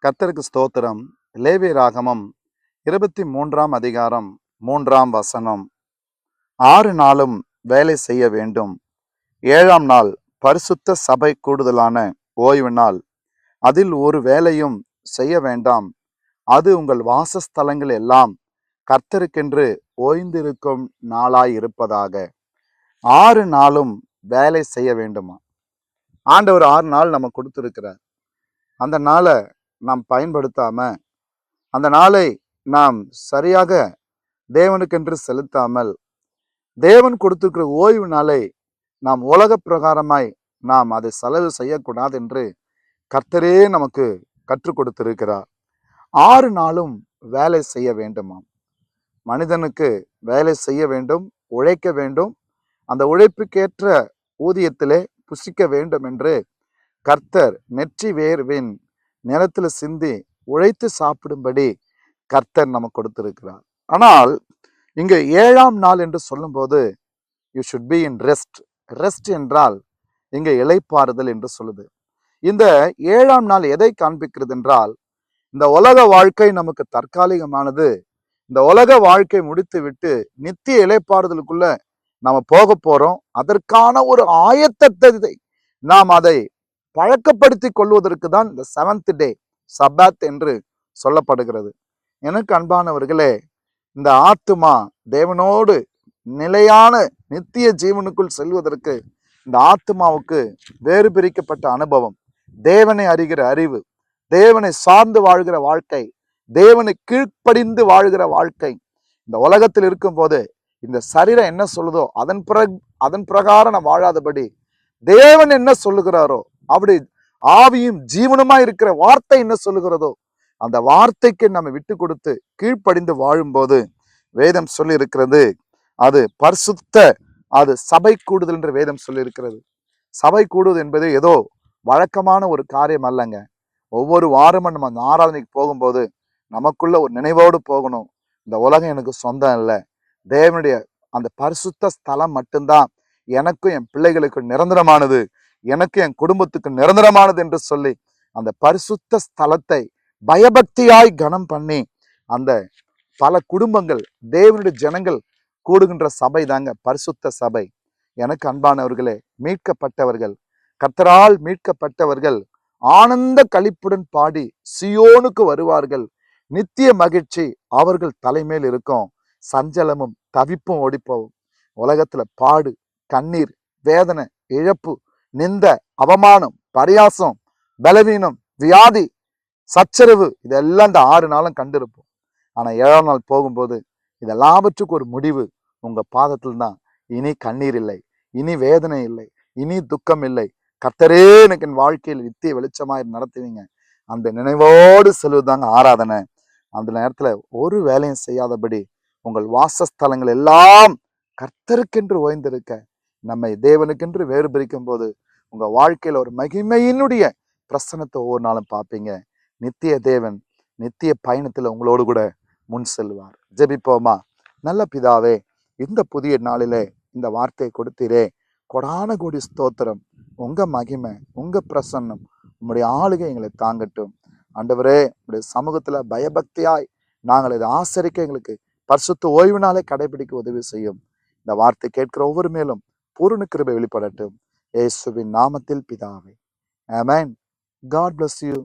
கர்த்தருக்கு ஸ்தோத்திரம். லேவியராகமம் 23ஆம் அதிகாரம் 3ஆம் வசனம். 6 நாளும் வேலை செய்ய வேண்டும். 7ஆம் நாள் பரிசுத்த சபை கூடுதலான ஓய்வு நாள். அதில் ஒரு வேலையும் செய்ய வேண்டாம். அது உங்கள் வாசஸ்தலங்கள் எல்லாம் கர்த்தருக்கென்று ஓய்ந்திருக்கும் நாளாய் இருப்பதாக. 6 நாளும் வேலை செய்ய வேண்டுமா? ஆண்டவர் 6 நாள் நம்ம கொடுத்திருக்கிறார். அந்த நாளை நாம் பயன்படுத்தாம, அந்த நாளை நாம் சரியாக தேவனுக்கென்று செலுத்தாமல், தேவன் கொடுத்திருக்கிற ஓய்வு நாளை நாம் உலக பிரகாரமாய் நாம் அதை செலவு செய்யக்கூடாது என்று கர்த்தரே நமக்கு கற்றுக் கொடுத்திருக்கிறார். 6 நாளும் வேலை செய்ய வேண்டுமாம். மனிதனுக்கு வேலை செய்ய வேண்டும், உழைக்க வேண்டும், அந்த உழைப்புக்கேற்ற ஊதியத்திலே புசிக்க வேண்டும் என்று கர்த்தர் நெற்றி வேர்வின் நிலத்தில் சிந்தி உழைத்து சாப்பிடும்படி கர்த்தர் நமக்கு கொடுத்திருக்கிறார். ஆனால் இங்கு 7ஆம் நாள் என்று சொல்லும்போது you should be in rest. Rest என்றால் இங்கு இளைப்பாறுதல் என்று சொல்லுது. இந்த 7ஆம் நாள் எதை காண்பிக்கிறது என்றால், இந்த உலக வாழ்க்கை நமக்கு தற்காலிகமானது. இந்த உலக வாழ்க்கை முடித்து விட்டு நித்திய இளைப்பாறுதலுக்குள்ள நாம போக போறோம். அதற்கான ஒரு ஆயத்தத்தை நாம் அதை பழக்கப்படுத்தி கொள்வதற்கு தான் இந்த 7th டே சப்பாத் என்று சொல்லப்படுகிறது. எனக்கு அன்பானவர்களே, இந்த ஆத்துமா தேவனோடு நிலையான நித்திய ஜீவனுக்குள் செல்வதற்கு இந்த ஆத்துமாவுக்கு வேறு பிரிக்கப்பட்ட அனுபவம், தேவனை அறிகிற அறிவு, தேவனை சார்ந்து வாழ்கிற வாழ்க்கை, தேவனை கீழ்ப்படிந்து வாழ்கிற வாழ்க்கை. இந்த உலகத்தில் இருக்கும் போது இந்த சரீரம் என்ன சொல்லுதோ அதன் பிரகாரம் நான் வாழாதபடி தேவன் என்ன சொல்லுகிறாரோ, அப்படி ஆவியும் ஜீவனுமா இருக்கிற வார்த்தை என்ன சொல்லுகிறதோ அந்த வார்த்தைக்கு நம்ம விட்டு கொடுத்து கீழ்ப்படிந்து வாழும்போது வேதம் சொல்லி இருக்கிறது, அது பரிசுத்த, அது சபை கூடுதல் என்று வேதம் சொல்லி இருக்கிறது. சபை கூடுதல் என்பது ஏதோ வழக்கமான ஒரு காரியம் அல்லங்க. ஒவ்வொரு வாரமும் நம்ம அந்த ஆராதனைக்கு போகும்போது நமக்குள்ள ஒரு நினைவோடு போகணும். இந்த உலகம் எனக்கு சொந்தம் இல்லை, தேவனுடைய அந்த பரிசுத்த ஸ்தலம் மட்டும்தான் எனக்கும் என் பிள்ளைகளுக்கு நிரந்தரமானது, எனக்கு என் குடும்பத்துக்கு நிரந்தரமானது என்று சொல்லி அந்த பரிசுத்த ஸ்தலத்தை பயபக்தியாய் கனம் பண்ணி அந்த பல குடும்பங்கள், தேவனுடைய ஜனங்கள் கூடுகின்ற சபை தாங்க பரிசுத்த சபை. எனக்கு அன்பானவர்களே, மீட்கப்பட்டவர்கள், கர்த்தரால் மீட்கப்பட்டவர்கள் ஆனந்த களிப்புடன் பாடி சியோனுக்கு வருவார்கள். நித்திய மகிழ்ச்சி அவர்கள் தலைமையில் இருக்கும். சஞ்சலமும் தவிப்பும் ஓடிப்போவும். உலகத்துல பாடு, கண்ணீர், வேதனை, இழப்பு, நிந்த, அவமானம், பரியாசம், பலவீனம், வியாதி, சச்சரவு, இதெல்லாம் இந்த 6 நாளும் கண்டிருப்போம். ஆனா 7ஆம் நாள் போகும்போது இதெல்லாவற்றுக்கு ஒரு முடிவு உங்க பாதத்தில் தான். இனி கண்ணீர் இல்லை, இனி வேதனை இல்லை, இனி துக்கம் இல்லை. கர்த்தரே எனக்கு என் வாழ்க்கையில் நித்திய வெளிச்சமாய் நடத்துவீங்க. அந்த நினைவோடு செல்வதாங்க ஆராதனை. அந்த நேரத்துல ஒரு வேலையும் செய்யாதபடி உங்கள் வாசஸ்தலங்கள் எல்லாம் கர்த்தருக்கென்று ஓய்ந்திருக்க, நம்மை தேவனுக்கென்று வேறு பிரிக்கும் போது உங்க வாழ்க்கையில ஒரு மகிமையினுடைய பிரசனத்தை ஒவ்வொரு நாளும் பார்ப்பீங்க. நித்திய தேவன் நித்திய பயணத்துல உங்களோடு கூட முன் செல்வார். ஜெபிப்போமா. நல்ல பிதாவே, இந்த புதிய நாளிலே இந்த வார்த்தையை கொடுத்தீரே, கொடான கோடி ஸ்தோத்திரம். உங்க மகிமை, உங்க பிரசன்னம், உங்களுடைய ஆளுகை எங்களை தாங்கட்டும். ஆண்டவரே, உங்களுடைய சமூகத்துல பயபக்தியாய் நாங்கள் இதை ஆசரிக்க எங்களுக்கு பரிசுத்த ஓய்வு நாளை கடைபிடிக்க உதவி செய்யும். இந்த வார்த்தை கேட்கிற ஒவ்வொரு மேலும் பூரண கிருபை வெளிப்படட்டும். இயேசுவின் நாமத்தில் பிதாவே, ஆமென். God bless you.